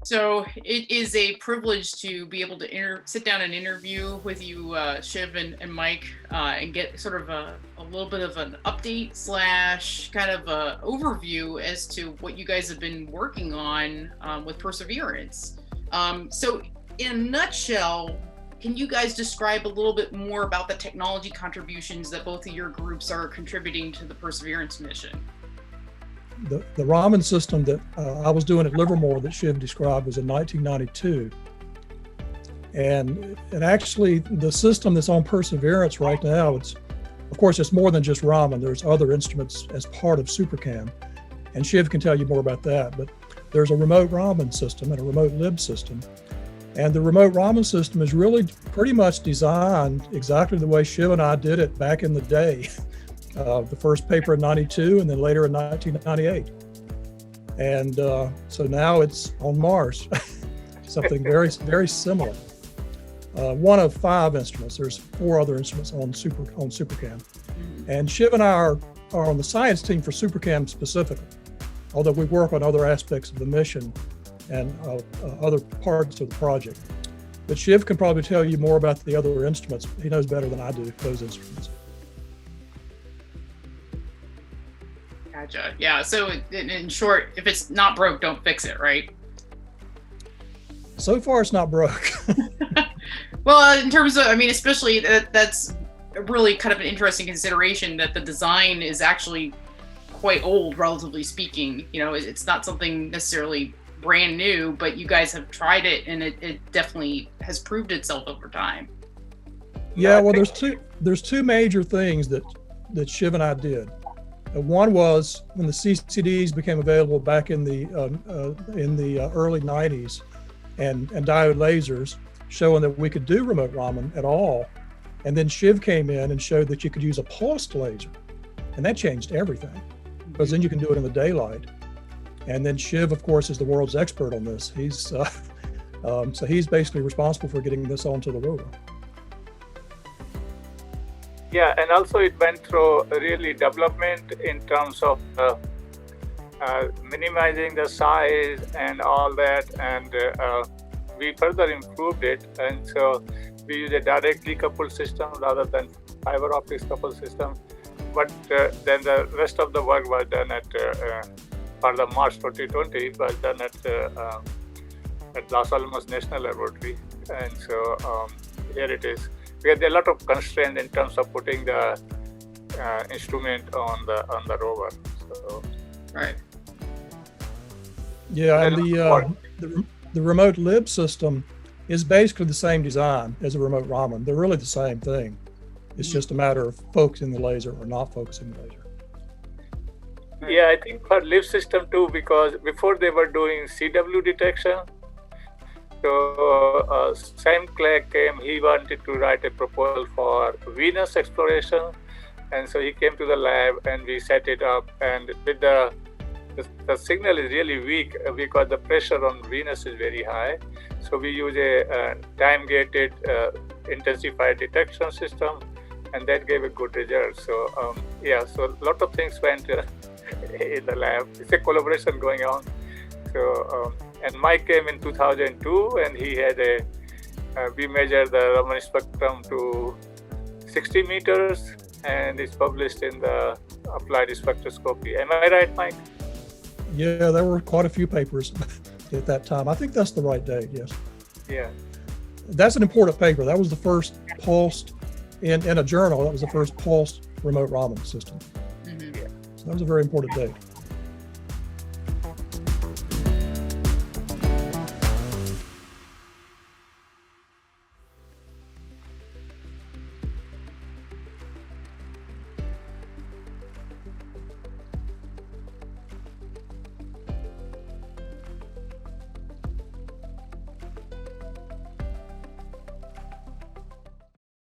So it is a privilege to be able to sit down and interview with you, Shiv and Mike, and get sort of a little bit of an update slash kind of a overview as to what you guys have been working on with Perseverance. So in a nutshell, can you guys describe a little bit more about the technology contributions that both of your groups are contributing to the Perseverance mission? The Raman system that I was doing at Livermore that Shiv described was in 1992. And actually the system that's on Perseverance right now, of course, it's more than just Raman. There's other instruments as part of SuperCam. And Shiv can tell you more about that. But there's a remote Raman system and a remote lib system. And the remote Raman system is really pretty much designed exactly the way Shiv and I did it back in the day. The first paper in 92 and then later in 1998. And so now it's on Mars, something very, very similar. One of 5 instruments. There's 4 other instruments on SuperCam. And Shiv and I are on the science team for SuperCam specifically, although we work on other aspects of the mission and other parts of the project. But Shiv can probably tell you more about the other instruments. He knows better than I do those instruments. Gotcha. Yeah. So in short, if it's not broke, don't fix it, right? So far, it's not broke. Well, in terms of, I mean, especially that's really kind of an interesting consideration that the design is actually quite old, relatively speaking. You know, it's not something necessarily brand new, but you guys have tried it and it definitely has proved itself over time. Yeah. Well, there's two major things that Shiv and I did. One was when the CCDs became available back in the early 90s, and diode lasers showing that we could do remote Raman at all. And then Shiv came in and showed that you could use a pulsed laser, and that changed everything because then you can do it in the daylight. And then Shiv, of course, is the world's expert on this. So he's basically responsible for getting this onto the rover. Yeah, and also it went through really development in terms of minimizing the size and all that, and we further improved it. And so we use a directly coupled system rather than fiber optics coupled system. But then the rest of the work was done for the March 2020 was done at Los Alamos National Laboratory, and so here it is. We had a lot of constraints in terms of putting the instrument on the rover. So, right. Yeah, and the remote lib system is basically the same design as a remote Raman. They're really the same thing. It's just a matter of focusing the laser or not focusing the laser. Yeah, I think for lib system too, because before they were doing CW detection. So Sam Clegg came, he wanted to write a proposal for Venus exploration. And so he came to the lab and we set it up, and with the signal is really weak because the pressure on Venus is very high. So we use a time-gated intensified detection system, and that gave a good result. So yeah, so a lot of things went in the lab. It's a collaboration going on. So and Mike came in 2002, and he had we measured the Raman spectrum to 60 meters, and it's published in the Applied Spectroscopy. Am I right, Mike? Yeah, there were quite a few papers at that time. I think that's the right date, yes. Yeah. That's an important paper. That was the first pulsed, in a journal, that was the first pulsed remote Raman system. Mm-hmm. Yeah. So that was a very important date.